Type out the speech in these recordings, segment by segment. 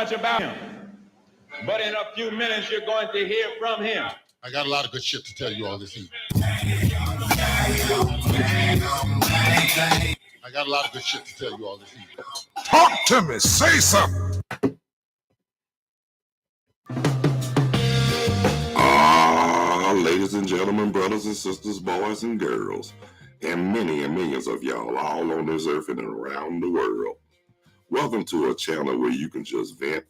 much about him, but in a few minutes you're going to hear from him. I got a lot of good shit to tell you all this evening. I got a lot of good shit to tell you all this evening. Talk to me. Say something. Ladies and gentlemen, brothers and sisters, boys and girls, and many and millions of y'all all on this earth and around the world. Welcome to a channel where you can just vent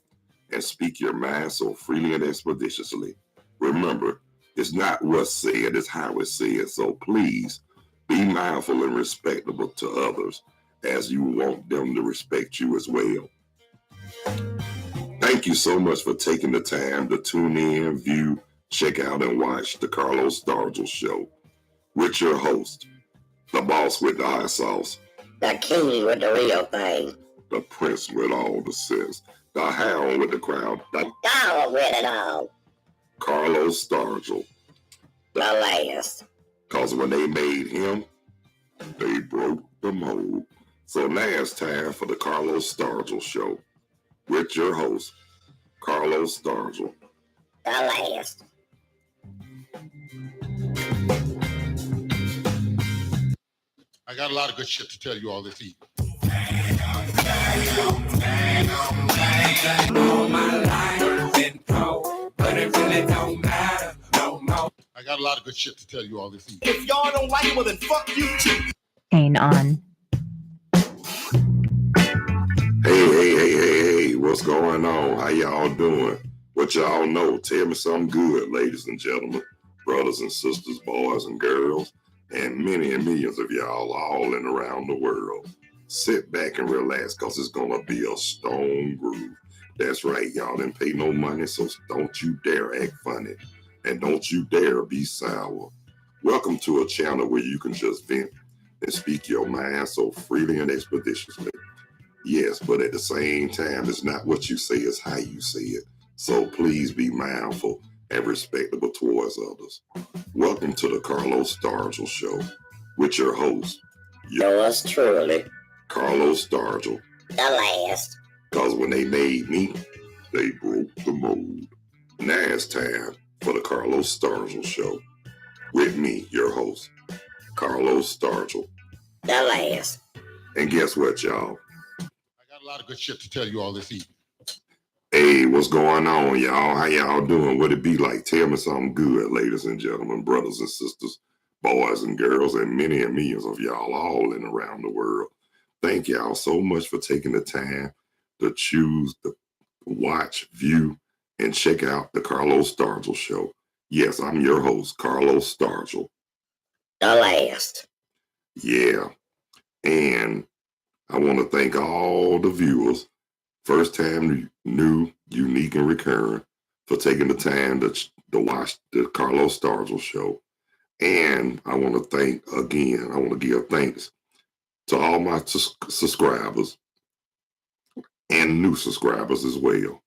and speak your mind so freely and expeditiously. Remember, it's not what's said, it's how it's said. So please be mindful and respectable to others as you want them to respect you as well. Thank you so much for taking the time to tune in, view, check out, and watch the Carlos Stargell Show with your host, the boss with the hot sauce, the king with the real thing, the prince with all the sense, the hound with the crowd, the dog with it all, Carlos Stargell, the last. Because when they made him, they broke the mold. So now it's time for the Carlos Stargell Show with your host, Carlos Stargell, the last. I got a lot of good shit to tell you all this evening. All my life been cold, but it really don't matter no more. I got a lot of good shit to tell you all this evening. If y'all don't like it, well then fuck you too. Pain on. Hey, what's going on? How y'all doing? What y'all know? Tell me something good, ladies and gentlemen, brothers and sisters, boys and girls, and many and millions of y'all all in around the world. Sit back and relax, because it's going to be a stone groove. That's right, y'all didn't pay no money, so don't you dare act funny, and don't you dare be sour. Welcome to a channel where you can just vent and speak your mind so freely and expeditiously. Yes, but at the same time, it's not what you say, it's how you say it. So please be mindful and respectable towards others. Welcome to the Carlos Stargell Show with your host, Yours truly, Carlos Stargell. the last. Because when they made me, they broke the mold. Now it's time for the Carlos Stargell Show with me, your host, Carlos Stargell, the last. And guess what, y'all? I got a lot of good shit to tell you all this evening. Hey, what's going on, y'all? How y'all doing? What it be like? Tell me something good, ladies and gentlemen, brothers and sisters, boys and girls, and many and millions of y'all all in around the world. Thank y'all so much for taking the time to choose to watch, view, and check out the Carlos Stargell Show. Yes, I'm your host, Carlos Stargell, the last. Yeah, and I want to thank all the viewers, first time, new, unique, and recurring, for taking the time to watch the Carlos Stargell Show. And I want to thank again, I want to give thanks to all my subscribers and new subscribers as well.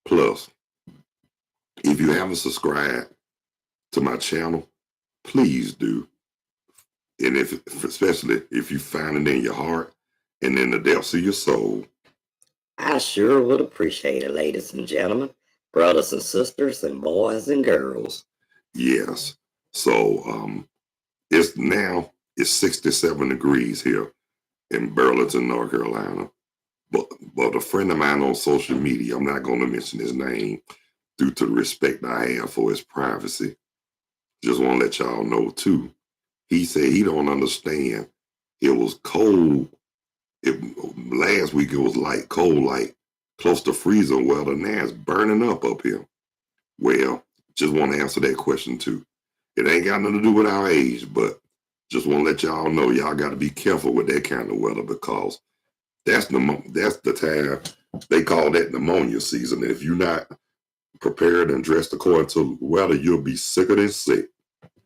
Plus, if you haven't subscribed to my channel, please do. And especially if you find it in your heart and in the depths of your soul, I sure would appreciate it, ladies and gentlemen, brothers and sisters, and boys and girls. Yes. So it's 67 degrees here in Burlington, North Carolina. But a friend of mine on social media, I'm not going to mention his name due to the respect I have for his privacy. Just want to let y'all know too. He said he don't understand. It was cold. Last week it was like cold, like close to freezing weather. Now it's burning up here. Well, just want to answer that question too. It ain't got nothing to do with our age, but just want to let y'all know y'all got to be careful with that kind of weather, because that's the time they call that pneumonia season. If you're not prepared and dressed according to the weather, you'll be sicker than sick.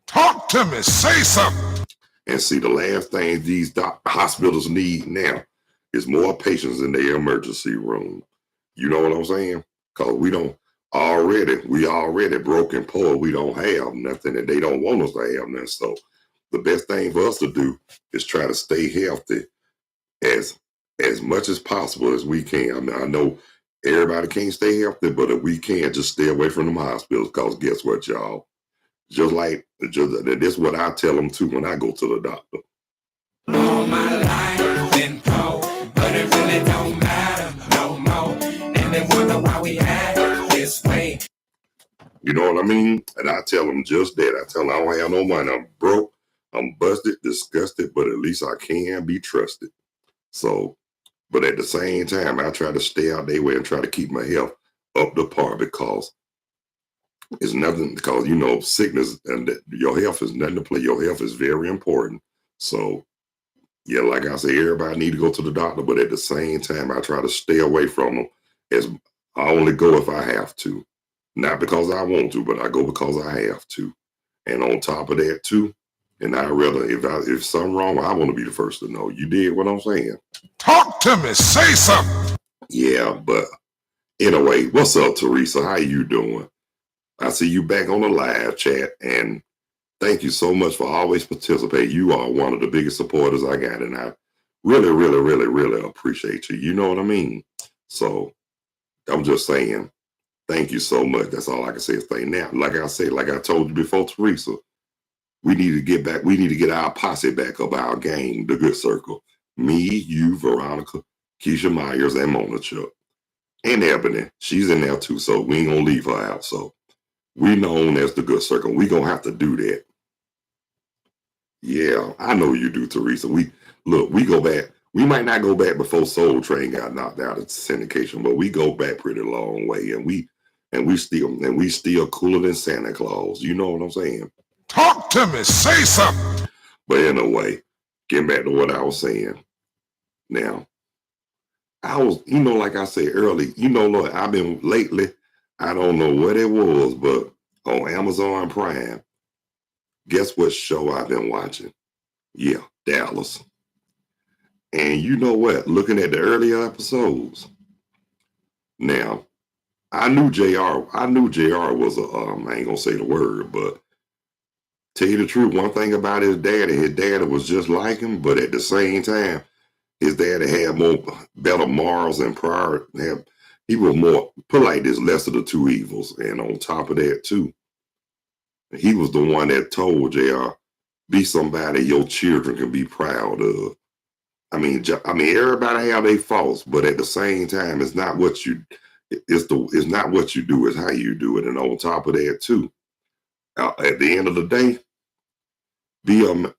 Talk to me. Say something. And see, the last thing these hospitals need now is more patients in their emergency room. You know what I'm saying? Because we already broke and poor. We don't have nothing, and they don't want us to have nothing. So the best thing for us to do is try to stay healthy as much as possible as we can. I mean, I know Everybody can't stay healthy, but if we can, just stay away from them hospitals. Cause guess what, y'all? That's what I tell them too when I go to the doctor. All my life been cold, but it really don't matter no more. And they wonder why we act this way. You know what I mean? And I tell them just that. I tell them I don't have no money. I'm broke. I'm busted, disgusted, but at least I can be trusted. So, but at the same time, I try to stay out their way and try to keep my health up to par because it's nothing, because, you know, sickness and your health is nothing to play. Your health is very important. So, yeah, like I say, everybody need to go to the doctor, but at the same time, I try to stay away from them. As I only go if I have to. Not because I want to, but I go because I have to. And on top of that too, and I rather, if something wrong, I want to be the first to know. You did what I'm saying? Talk to me. Say something. Yeah, but anyway, what's up, Teresa? How you doing? I see you back on the live chat, and thank you so much for always participating. You are one of the biggest supporters I got, and I really, really, really, really appreciate you. You know what I mean? So I'm just saying, thank you so much. That's all I can say is thank you. Now, like I said, like I told you before, Teresa, we need to get back. We need to get our posse back up, our gang, the Good Circle. Me, you, Veronica, Keisha Myers, and Mona Chuck. And Ebony. She's in there too, so we ain't gonna leave her out. So we known as the Good Circle. We gonna have to do that. Yeah, I know you do, Teresa. We go back. We might not go back before Soul Train got knocked out of syndication, but we go back pretty long way, and we still cooler than Santa Claus. You know what I'm saying? Talk to me. Say something. But anyway, getting back to what I was saying. Now, I was, like I said earlier, Lord, I've been lately, I don't know what it was, but on Amazon Prime, guess what show I've been watching? Yeah, Dallas. And you know what? Looking at the earlier episodes, now, I knew JR was I ain't gonna say the word, but tell you the truth, one thing about his daddy was just like him, but at the same time, his daddy had better morals and prior. He was more, put like this, less of the two evils. And on top of that too, he was the one that told JR, be somebody your children can be proud of. I mean, everybody have their faults, but at the same time, it's not what you do, it's how you do it. And on top of that too, at the end of the day, at the end of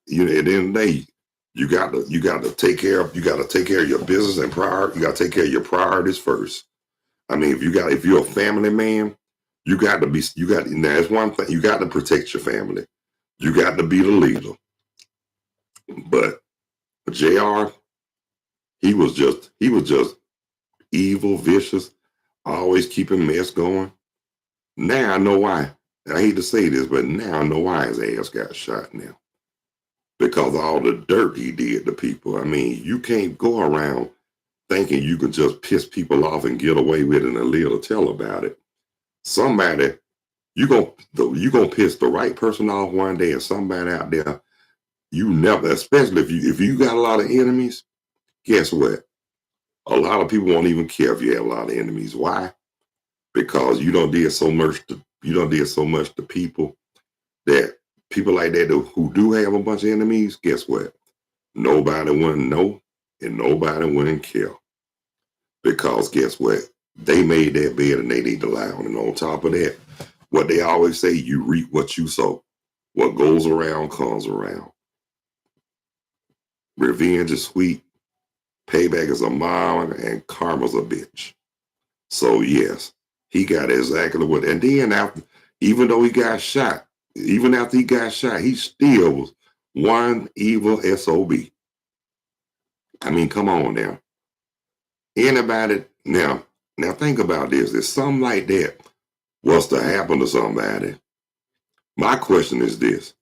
the day, you got to take care of your business and you got to take care of your priorities first. I mean, if you're a family man, that's one thing, you got to protect your family. You got to be the leader. But JR, he was just evil, vicious, always keeping mess going. Now I know why. I hate to say this, but now I know why his ass got shot now. Because of all the dirt he did to people. I mean, you can't go around thinking you can just piss people off and get away with it and live to tell about it. Somebody, you gonna piss the right person off one day, and somebody out there, you never, especially if you got a lot of enemies, guess what? A lot of people won't even care if you have a lot of enemies. Why? Because you don't did so much to people that people like that who do have a bunch of enemies, guess what? Nobody wouldn't know and nobody wouldn't care. Because guess what? They made that bed and they need to lie on it. And on top of that, what they always say, you reap what you sow. What goes around comes around. Revenge is sweet. Payback is a mile and karma's a bitch. So yes, he got exactly what. And then even though he got shot, even after he got shot, he still was one evil SOB. I mean, come on now. Anybody, now think about this. If something like that was to happen to somebody, my question is this.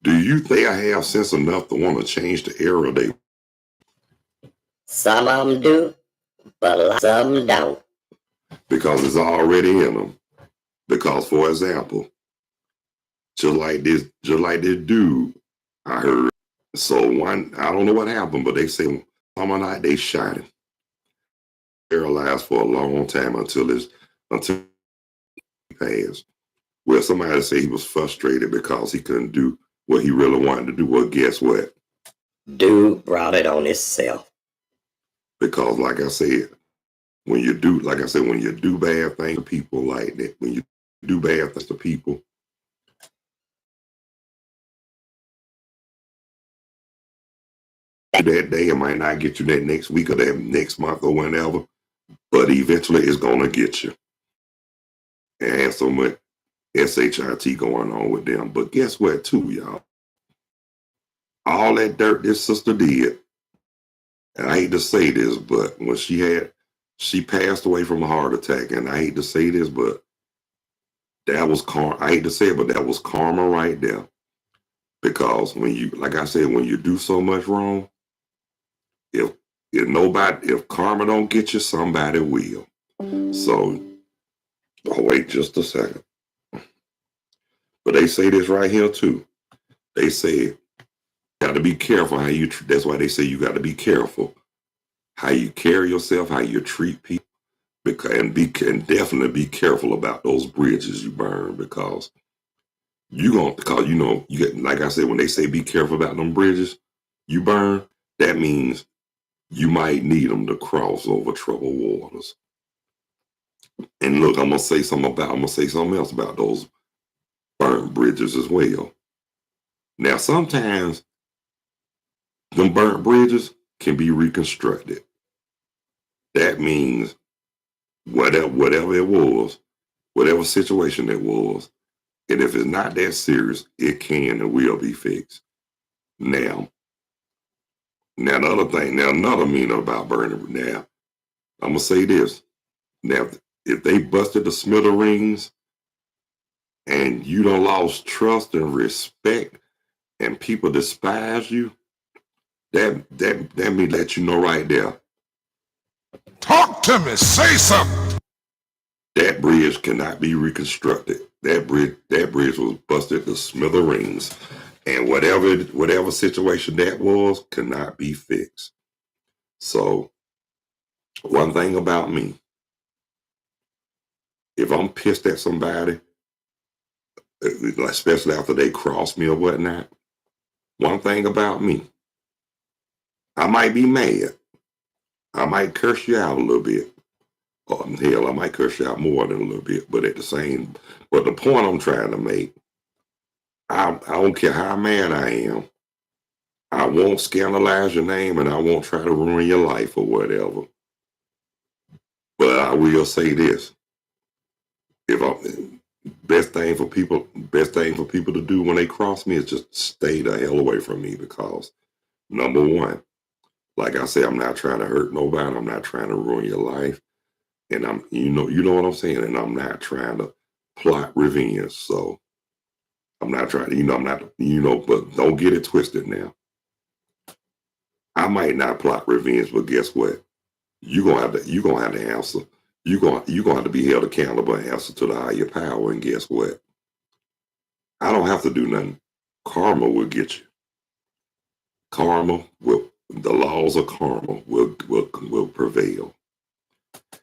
Do you think I have sense enough to want to change the era they? Some of them do, but some don't. Because it's already in them. Because, for example, just like this dude, I heard. So I don't know what happened, but they say summer night they shot him. paralyzed for a long time until he passed. Well, somebody said he was frustrated because he couldn't do what he really wanted to do. Well, guess what? Dude brought it on himself. Because, like I said, when you do bad things to people like that, when you do bad things to people, that day, it might not get you that next week or that next month or whenever, but eventually it's going to get you. And have so much SHIT going on with them. But guess what, too, y'all? All that dirt this sister did, and I hate to say this, but when she passed away from a heart attack, and I hate to say this, but that was karma. I hate to say it, but that was karma right there. Because when you, like I said, when you do so much wrong, if karma don't get you, somebody will. So, wait just a second. But they say this right here too. They say you got to be careful how you. That's why they say you got to be careful how you carry yourself, how you treat people, and definitely be careful about those bridges you burn because you get, like I said, when they say be careful about them bridges you burn, that means you might need them to cross over troubled waters. And look, I'm gonna say something else about those burnt bridges as well. Now, sometimes them burnt bridges can be reconstructed. That means whatever it was, whatever situation it was, and if it's not that serious, it can and will be fixed. Now another meaning about burning. Now, I'm gonna say this. Now, if they busted the smithereens and you done lost trust and respect and people despise you, that may let you know right there. Talk to me. Say something. That bridge cannot be reconstructed. That bridge was busted to smithereens. And whatever situation that was cannot be fixed. So, one thing about me, if I'm pissed at somebody, especially after they cross me or whatnot, one thing about me, I might be mad. I might curse you out a little bit. Or hell, I might curse you out more than a little bit. But the point I'm trying to make, I don't care how mad I am. I won't scandalize your name and I won't try to ruin your life or whatever. But I will say this. Best thing for people to do when they cross me is just stay the hell away from me because, number one, like I said, I'm not trying to hurt nobody. I'm not trying to ruin your life. And you know what I'm saying? And I'm not trying to plot revenge. So I'm not trying to, but don't get it twisted now. I might not plot revenge, but guess what? You're gonna have to answer. You're gonna have to be held accountable and answer to the higher power. And guess what? I don't have to do nothing. Karma will get you. The laws of karma will prevail.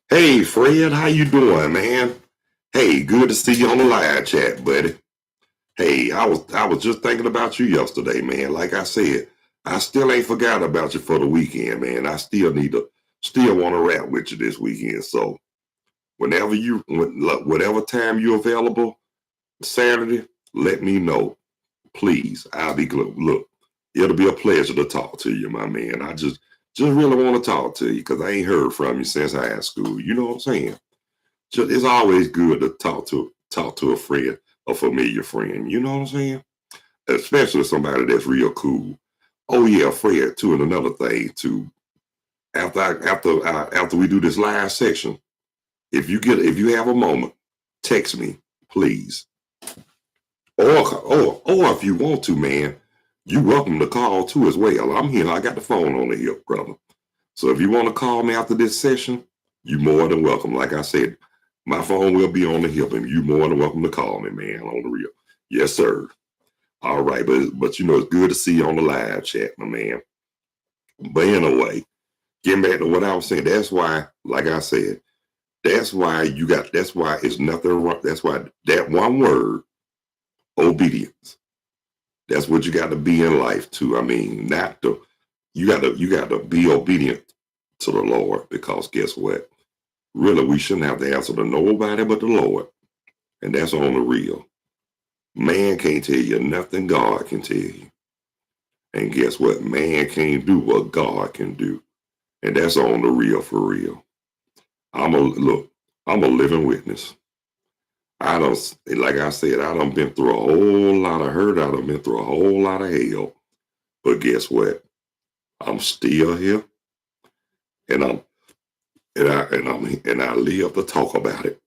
Hey Fred, how you doing, man? Hey, good to see you on the live chat, buddy. Hey, I was just thinking about you yesterday, man. Like I said, I still ain't forgot about you for the weekend, man. I still want to rap with you this weekend. So whatever time you're available Saturday, let me know, please. I'll be glad. Look, it'll be a pleasure to talk to you, my man. I just really want to talk to you because I ain't heard from you since high school. You know what I'm saying? It's always good to talk to a friend, a familiar friend. You know what I'm saying? Especially somebody that's real cool. Oh yeah, Fred too, and another thing too. After we do this live section, if you have a moment, text me, please. Or if you want to, man, you're welcome to call too as well. I'm here. I got the phone on the hip, brother. So if you want to call me after this session, you're more than welcome. Like I said, my phone will be on the hip, and you're more than welcome to call me, man, on the real. Yes, sir. All right, but it's good to see you on the live chat, my man. But anyway, Getting back to what I was saying, that's why, like I said, that's why it's nothing wrong. That's why that one word, obedience, that's what you got to be in life too. I mean, you got to be obedient to the Lord, because guess what? Really, we shouldn't have to answer to nobody but the Lord. And that's on the real. Man can't tell you nothing, God can tell you. And guess what? Man can't do what God can do. And that's on the real for real. I'm a living witness. Like I said, I done been through a whole lot of hurt. I done been through a whole lot of hell. But guess what? I'm still here, and I live to talk about it.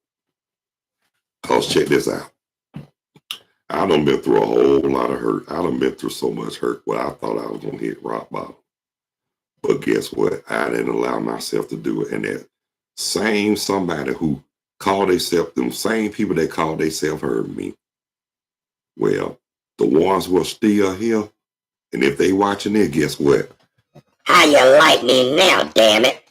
Cause check this out. I done been through a whole lot of hurt. I done been through so much hurt where I thought I was gonna hit rock bottom. But guess what? I didn't allow myself to do it. And that same somebody who called themselves, them same people that called themselves heard me. Well, the ones who are still here, and if they watching it, guess what? How you like me now, damn it?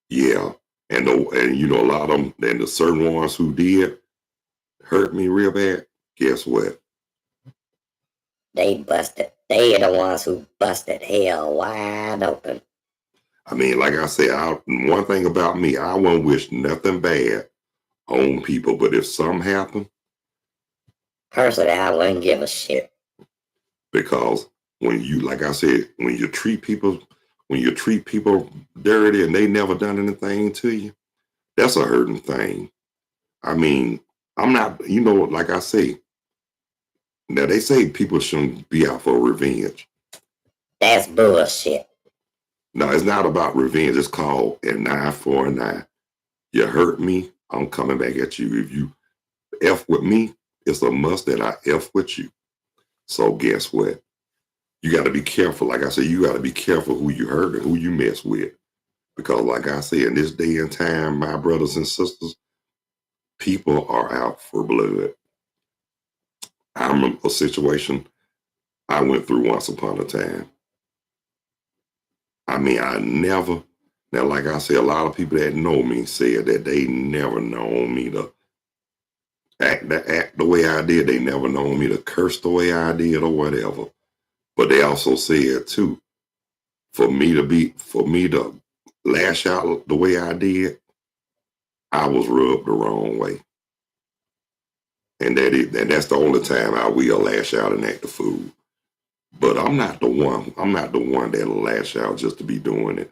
Yeah. And you know, a lot of them, and the certain ones who did hurt me real bad, guess what? They busted. They are the ones who busted hell wide open. I mean, like I said, one thing about me, I won't wish nothing bad on people, but if something happened, Personally, I wouldn't give a shit. Because when you, like I said, when you treat people dirty and they never done anything to you, that's a hurting thing. I mean, I'm not, you know, like I say, now they say people shouldn't be out for revenge. That's bullshit. No, it's not about revenge. It's called an eye for an eye. You hurt me, I'm coming back at you. If you F with me, it's a must that I F with you. So guess what? You got to be careful. Like I said, you got to be careful who you hurt and who you mess with. Because like I say, in this day and time, my brothers and sisters, people are out for blood. I remember a situation I went through once upon a time. I mean, now like I said, a lot of people that know me said that they never known me to act the way I did. They never known me to curse the way I did or whatever. But they also said too, for me to lash out the way I did, I was rubbed the wrong way. And that's the only time I will lash out and act a fool. But I'm not the one that'll lash out just to be doing it.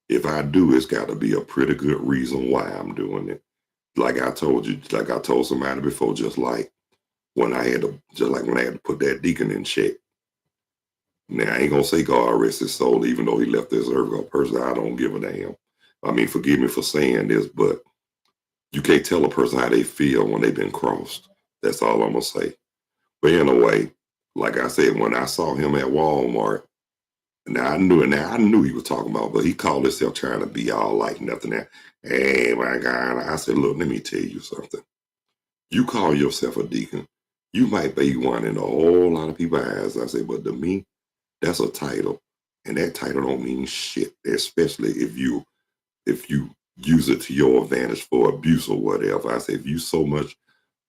If I do, it's got to be a pretty good reason why I'm doing it. Like I told somebody before, just like when I had to put that deacon in check. Now I ain't gonna say God rest his soul, even though he left this earth. Personally, I don't give a damn. I mean, forgive me for saying this, but you can't tell a person how they feel when they've been crossed. That's all I'm gonna say. But anyway, like I said, when I saw him at Walmart, I knew he was talking about, but he called himself trying to be all like nothing. Hey, my God. I said, look, let me tell you something. You call yourself a deacon, you might be one in a whole lot of people's eyes. I said, but to me, that's a title. And that title don't mean shit, especially if you use it to your advantage for abuse or whatever. I said, if you so much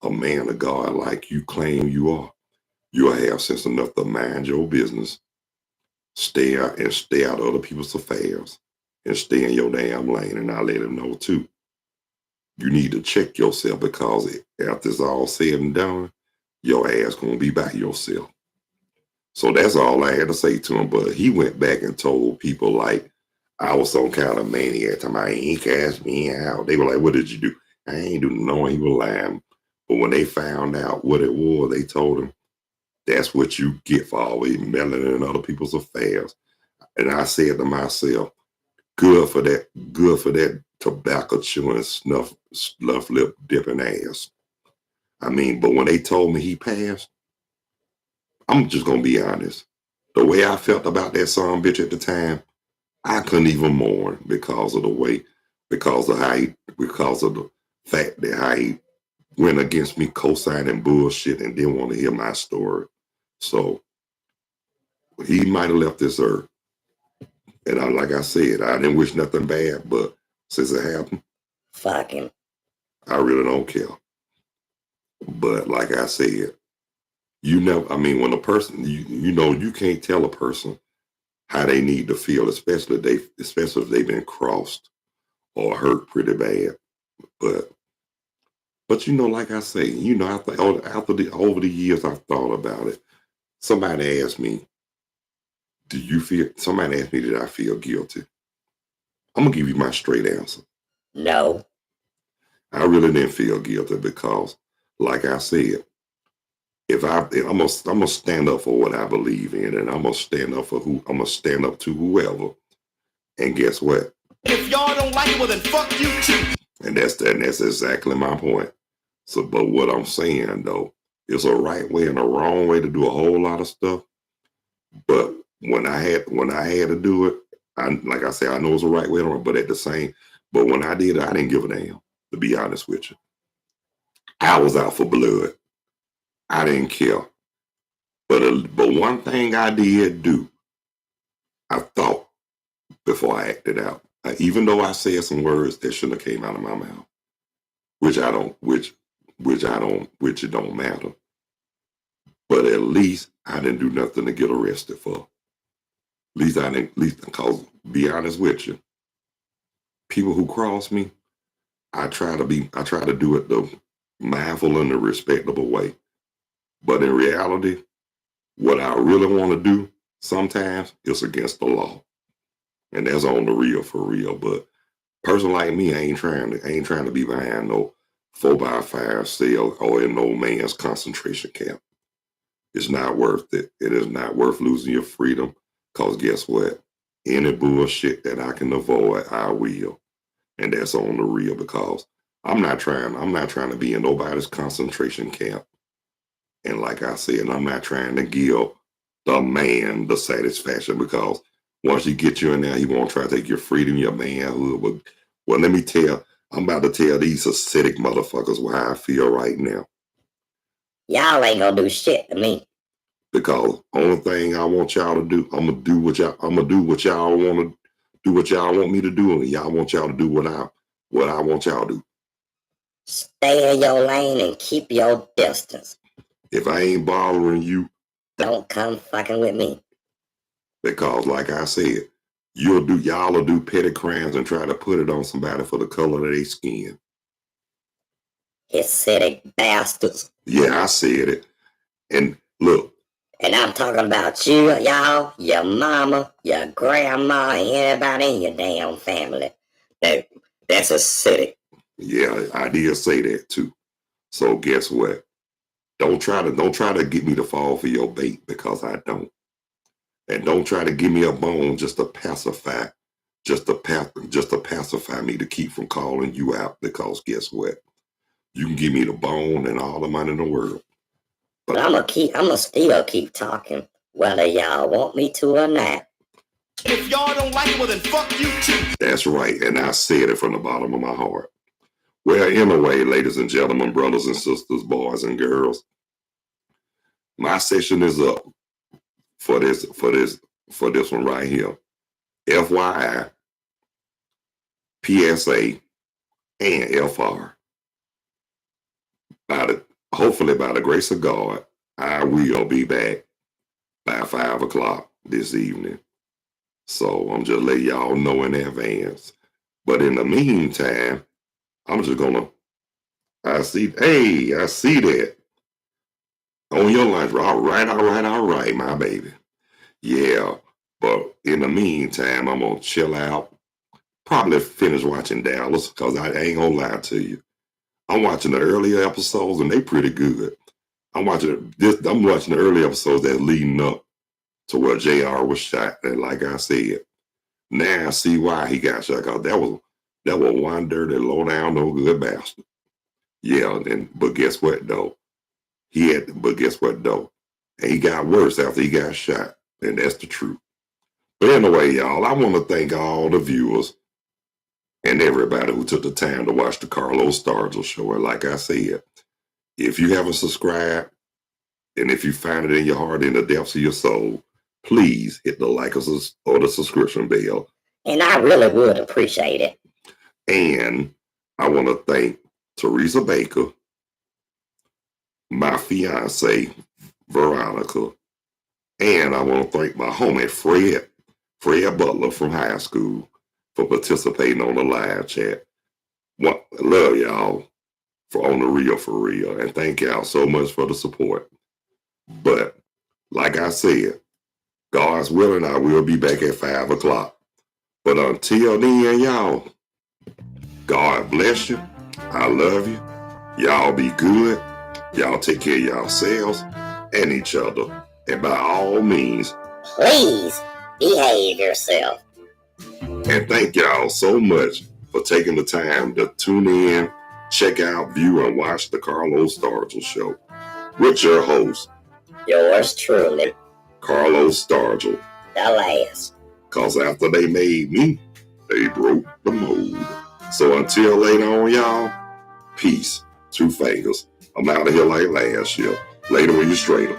a man of God like you claim you are, you'll have sense enough to mind your business, stay out of other people's affairs, and stay in your damn lane. And I let him know too. You need to check yourself, because after it's all said and done, your ass gonna be by yourself. So that's all I had to say to him. But he went back and told people like I was some kind of maniac. He cast me out. They were like, what did you do? I ain't do nothing. He was lying. But when they found out what it was, they told him, that's what you get for always meddling in other people's affairs. And I said to myself, good for that tobacco chewing, snuff lip dipping ass. I mean, but when they told me he passed, I'm just gonna be honest. The way I felt about that son bitch at the time, I couldn't even mourn because of the fact that how he went against me, co-signing bullshit, and didn't want to hear my story. So he might have left this earth, And like I said, I didn't wish nothing bad, but since it happened, Fuck him. I really don't care. But like I said, you never, I mean, when a person, you can't tell a person how they need to feel, especially if they've been crossed or hurt pretty bad. But like I say, over the years I've thought about it. Somebody asked me, somebody asked me, did I feel guilty? I'm gonna give you my straight answer. No. I really didn't feel guilty because, like I said, I'm gonna stand up for what I believe in, and I'm gonna stand up to whoever. And guess what? If y'all don't like it, well then fuck you too. And that's exactly my point. So, but what I'm saying though, it's a right way and a wrong way to do a whole lot of stuff. But when I had to do it, like I said, I know it's a right way, but when I did it, I didn't give a damn. To be honest with you, I was out for blood. I didn't care. But one thing I did do, I thought before I acted out. Even though I said some words that shouldn't have came out of my mouth, which it don't matter. But at least I didn't do nothing to get arrested for. At least because, be honest with you, people who cross me, I try to do it the mindful and the respectable way. But in reality, what I really want to do sometimes is against the law. And that's on the real for real. But a person like me, I ain't trying to be behind no 4x5 cell or in no man's concentration camp. It's not worth it. It is not worth losing your freedom. Cause guess what? Any bullshit that I can avoid, I will. And that's on the real because I'm not trying to be in nobody's concentration camp. And like I said, I'm not trying to give the man the satisfaction because once he gets you in there, he won't try to take your freedom, your manhood. Well, let me tell, I'm about to tell these acidic motherfuckers how I feel right now. Y'all ain't gonna do shit to me. Because only thing I want y'all to do, I'm gonna do what y'all want to do, what y'all want me to do, and y'all want y'all to do what I want y'all to do. Stay in your lane and keep your distance. If I ain't bothering you, don't come fucking with me. Because, like I said, y'all will do petty crimes and try to put it on somebody for the color of their skin. Acidic bastards. Yeah, I said it. And look. And I'm talking about you, y'all, your mama, your grandma, anybody in your damn family. That's acidic. Yeah, I did say that too. So guess what? Don't try to get me to fall for your bait because I don't. And don't try to give me a bone just to pacify me to keep from calling you out because guess what? You can give me the bone and all the money in the world. But I'm gonna still keep talking whether y'all want me to or not. If y'all don't like it, well then fuck you too. That's right, and I said it from the bottom of my heart. Well, anyway, ladies and gentlemen, brothers and sisters, boys and girls, my session is up for this one right here. FYI, PSA, and FR. Hopefully, by the grace of God, I will be back by 5 o'clock this evening. So I'm just letting y'all know in advance. But in the meantime, I'm just gonna. I see that on your lunch. All right, my baby. Yeah, but in the meantime, I'm gonna chill out. Probably finish watching Dallas because I ain't gonna lie to you. I'm watching the earlier episodes and they pretty good. I'm watching the early episodes that's leading up to where JR was shot. And like I said, now I see why he got shot. Cause that was one dirty, low down, no good bastard. Yeah, but guess what though? And he got worse after he got shot. And that's the truth. But anyway, y'all, I want to thank all the viewers and everybody who took the time to watch the Carlos Stargell show. And like I said, if you haven't subscribed, and if you find it in your heart, in the depths of your soul, please hit the like or the subscription bell. And I really would appreciate it. And I want to thank Teresa Baker, my fiance, Veronica, and I want to thank my homie, Fred Butler from high school, for participating on the live chat. Love y'all for On the Real for real, and thank y'all so much for the support. But like I said, God's willing, I will be back at 5 o'clock. But until then, y'all, God bless you. I love you. Y'all be good. Y'all take care of yourselves and each other. And by all means, please behave yourself. And thank y'all so much for taking the time to tune in, check out, view, and watch the Carlos Stargell Show with your host, yours truly, Carlos Stargell. The last. Cause after they made me, they broke the mold. So until later on, y'all, peace. 2 fingers. I'm out of here like last year. Later when you straight 'em.